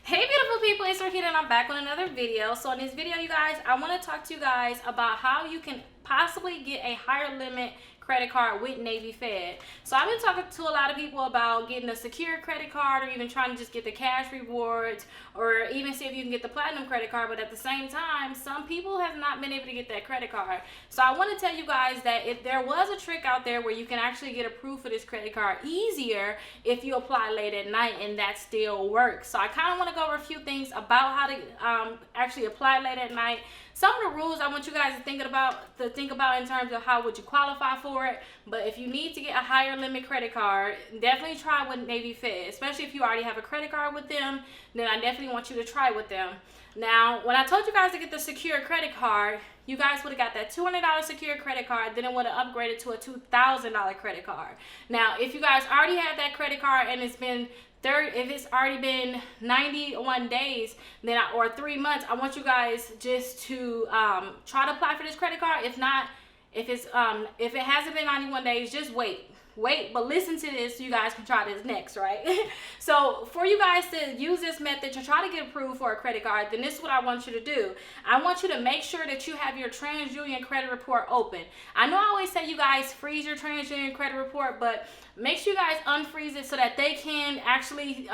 Hey beautiful people, it's Rickita and I'm back with another video. So in this video, you guys, I want to talk to you guys about how you can possibly get a higher limit credit card with Navy Fed. So I've been talking to a lot of people about getting a secure credit card, or even trying to just get the cash rewards, or even see if you can get the platinum credit card. But at the same time, some people have not been able to get that credit card. So I want to tell you guys that if there was a trick out there where you can actually get approved for this credit card easier if you apply late at night, and that still works. So I kind of want to go over a few things about how to actually apply late at night. Some of the rules I want you guys to think about in terms of how would you qualify for it. But if you need to get a higher limit credit card, definitely try with Navy Fed. Especially if you already have a credit card with them, then I definitely want you to try with them. Now, when I told you guys to get the secure credit card, you guys would have got that $200 secure credit card, then it would have upgraded to a $2,000 credit card. Now, if you guys already have that credit card and it's been if it's already been 91 days or 3 months, I want you guys just to try to apply for this credit card. If not, if it hasn't been 91 days, just wait, but listen to this so you guys can try this next, right? So for you guys to use this method to try to get approved for a credit card, then this is what I want you to do. I want you to make sure that you have your TransUnion credit report open. I know I always say you guys freeze your TransUnion credit report, but make sure you guys unfreeze it so that they can actually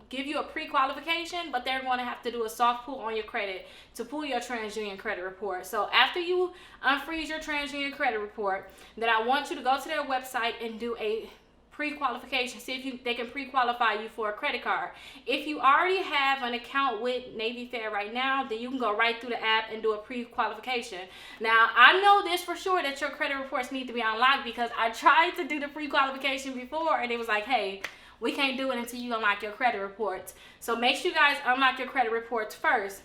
give you a pre-qualification, but they're going to have to do a soft pull on your credit to pull your TransUnion credit report. So after you unfreeze your TransUnion credit report, then I want you to go to their website and do a pre-qualification. See if they can pre-qualify you for a credit card. If you already have an account with Navy Fed right now, then you can go right through the app and do a pre-qualification. Now, I know this for sure that your credit reports need to be unlocked, because I tried to do the pre-qualification before and it was like, hey, we can't do it until you unlock your credit reports. So make sure you guys unlock your credit reports first.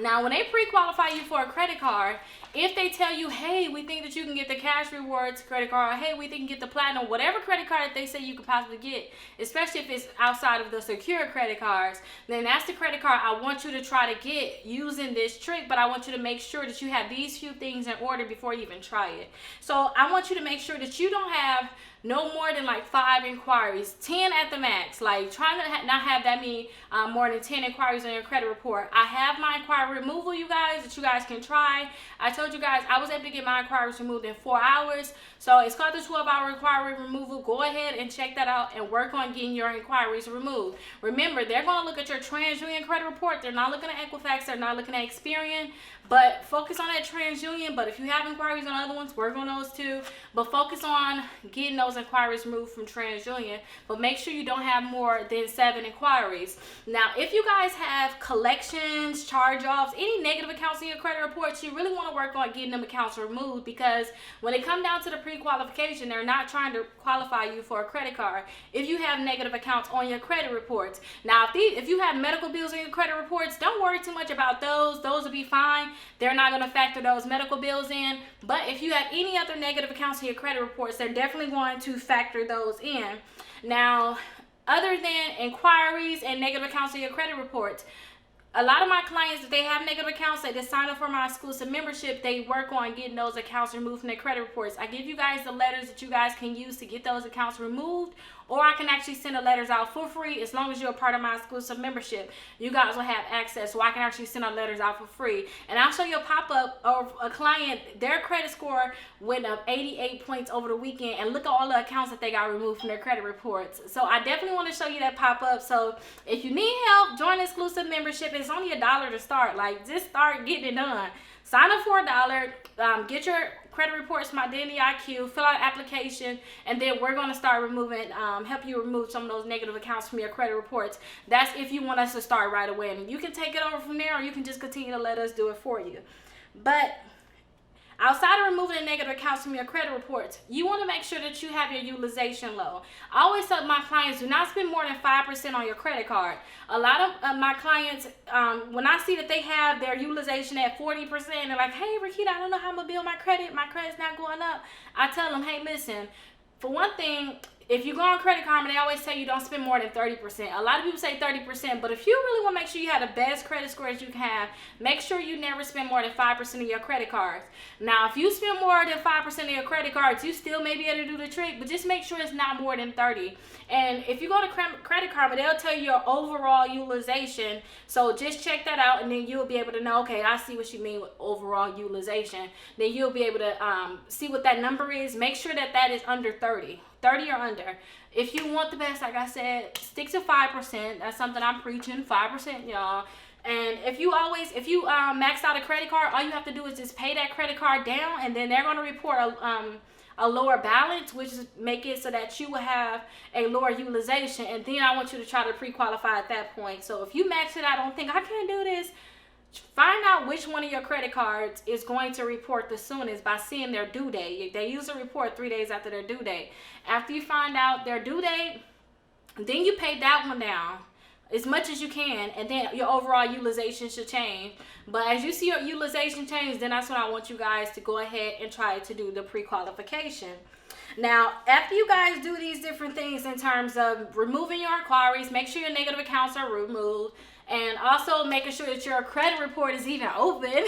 Now, when they pre-qualify you for a credit card, if they tell you, hey, we think that you can get the cash rewards credit card, or hey, we think you can get the platinum, whatever credit card that they say you could possibly get, especially if it's outside of the secure credit cards, then that's the credit card I want you to try to get using this trick. But I want you to make sure that you have these few things in order before you even try it. So I want you to make sure that you don't have no more than like 5 inquiries, 10 at the max. Like, try to not have that many more than 10 inquiries on your credit report. I have my inquiry removal, you guys, that you guys can try. I told you guys I was able to get my inquiries removed in 4 hours. So it's called the 12-hour inquiry removal. Go ahead and check that out and work on getting your inquiries removed. Remember, they're going to look at your TransUnion credit report. They're not looking at Equifax. They're not looking at Experian. But focus on that TransUnion. But if you have inquiries on other ones, work on those too. But focus on getting those inquiries removed from TransUnion. But make sure you don't have more than 7 inquiries. Now, if you guys have collections, charge-offs, any negative accounts in your credit reports, you really want to work on getting them accounts removed, because when it comes down to the pre-qualification, they're not trying to qualify you for a credit card if you have negative accounts on your credit reports. Now, if you have medical bills in your credit reports, don't worry too much about those. Those will be fine. They're not going to factor those medical bills in. But if you have any other negative accounts in your credit reports, they're definitely going to factor those in. Now, other than inquiries and negative accounts in your credit reports, a lot of my clients, if they have negative accounts, they just sign up for my exclusive membership, they work on getting those accounts removed from their credit reports. I give you guys the letters that you guys can use to get those accounts removed, or I can actually send the letters out for free. As long as you're a part of my exclusive membership, you guys will have access, so I can actually send our letters out for free. And I'll show you a pop-up of a client, their credit score went up 88 points over the weekend, and look at all the accounts that they got removed from their credit reports. So I definitely want to show you that pop-up. So if you need help, join the exclusive membership. It's only $1 to start. Like, just start getting it done. Sign up for $1, get your credit reports from Identity IQ, fill out an application, and then we're going to start removing, help you remove some of those negative accounts from your credit reports. That's if you want us to start right away. And you can take it over from there, or you can just continue to let us do it for you. But outside of removing the negative accounts from your credit reports, you want to make sure that you have your utilization low. I always tell my clients, do not spend more than 5% on your credit card. A lot of my clients, when I see that they have their utilization at 40%, they're like, hey, Rickita, I don't know how I'm going to build my credit. My credit's not going up. I tell them, hey, listen, for one thing, if you go on Credit Karma, they always tell you don't spend more than 30%. A lot of people say 30%, but if you really want to make sure you have the best credit scores you can have, make sure you never spend more than 5% of your credit cards. Now, if you spend more than 5% of your credit cards, you still may be able to do the trick, but just make sure it's not more than 30. And if you go to Credit Karma, they'll tell you your overall utilization. So just check that out, and then you'll be able to know, okay, I see what you mean with overall utilization. Then you'll be able to see what that number is. Make sure that that is under 30 or under. If you want the best, like I said, stick to 5%. That's something I'm preaching, 5%, y'all. And if you max out a credit card, all you have to do is just pay that credit card down, and then they're going to report a lower balance, which is make it so that you will have a lower utilization. And then I want you to try to pre-qualify at that point. So if you max it out, don't think I can't do this. Find out which one of your credit cards is going to report the soonest by seeing their due date. They usually report 3 days after their due date. After you find out their due date, then you pay that one down as much as you can, and then your overall utilization should change. But as you see your utilization change, then that's when I want you guys to go ahead and try to do the pre-qualification. Now, after you guys do these different things in terms of removing your inquiries, make sure your negative accounts are removed, and also making sure that your credit report is even open.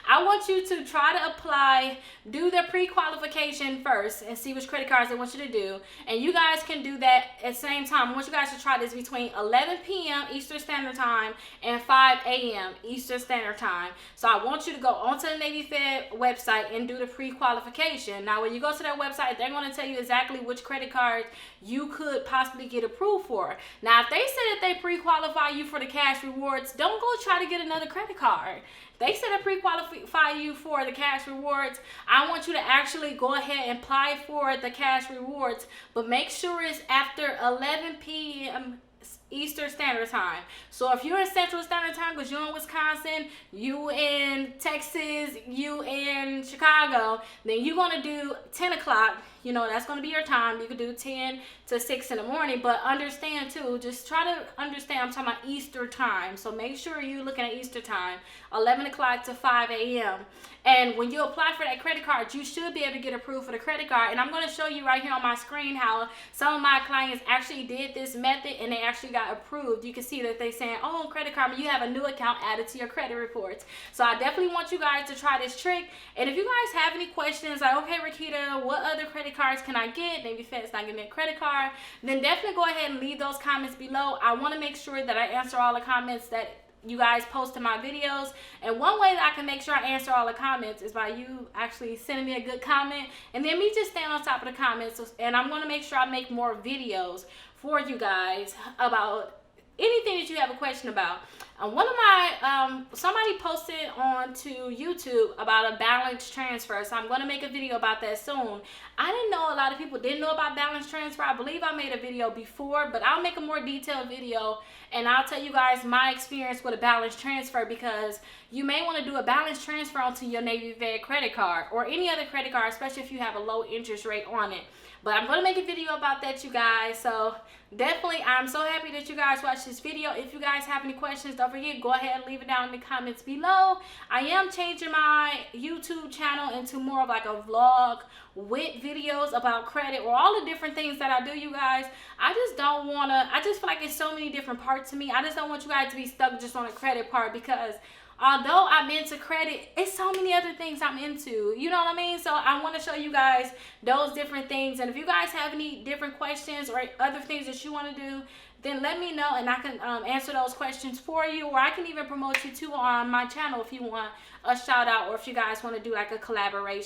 I want you to try to apply, do the pre-qualification first and see which credit cards they want you to do. And you guys can do that at the same time. I want you guys to try this between 11 p.m. Eastern Standard Time and 5 a.m. Eastern Standard Time. So I want you to go onto the Navy Fed website and do the pre-qualification. Now, when you go to their website, they're going to tell you exactly which credit cards you could possibly get approved for. Now, if they say that they pre-qualify you for the cash rewards, don't go try to get another credit card. They said to pre-qualify you for the cash rewards. I want you to actually go ahead and apply for the cash rewards, but make sure it's after 11 p.m. Eastern Standard Time. So if you're in Central Standard Time, because you're in Wisconsin, you in Texas, you in Chicago, then you're going to do 10 o'clock. You know, that's going to be your time. You could do 10 to 6 in the morning, but understand too, just try to understand, I'm talking about Easter time. So make sure you're looking at Easter time, 11 o'clock to 5 a.m. And when you apply for that credit card, you should be able to get approved for the credit card. And I'm going to show you right here on my screen how some of my clients actually did this method and they actually got approved. You can see that they saying, oh, Credit Karma, you have a new account added to your credit reports. So I definitely want you guys to try this trick. And if you guys have any questions, like, okay, Rickita, what other credit cards can I get? Navy Fed's not giving me a credit card. Then definitely go ahead and leave those comments below. I want to make sure that I answer all the comments that you guys post in my videos. And one way that I can make sure I answer all the comments is by you actually sending me a good comment, and then me just staying on top of the comments. And I'm going to make sure I make more videos for you guys about anything that you have a question about. One of my, somebody posted onto YouTube about a balance transfer, so I'm going to make a video about that soon. I didn't know a lot of people didn't know about balance transfer. I believe I made a video before, but I'll make a more detailed video, and I'll tell you guys my experience with a balance transfer, because you may want to do a balance transfer onto your Navy Fed credit card or any other credit card, especially if you have a low interest rate on it. But I'm going to make a video about that, you guys. So definitely, I'm so happy that you guys watched this video. If you guys have any questions, don't forget, go ahead and leave it down in the comments below. I am changing my YouTube channel into more of like a vlog with videos about credit or all the different things that I do, you guys. I just don't want to, I just feel like it's so many different parts to me. I just don't want you guys to be stuck just on the credit part, because although I'm into credit, it's so many other things I'm into. You know what I mean? So I want to show you guys those different things. And if you guys have any different questions or other things that you want to do, then let me know and I can answer those questions for you. Or I can even promote you too on my channel if you want a shout out, or if you guys want to do like a collaboration.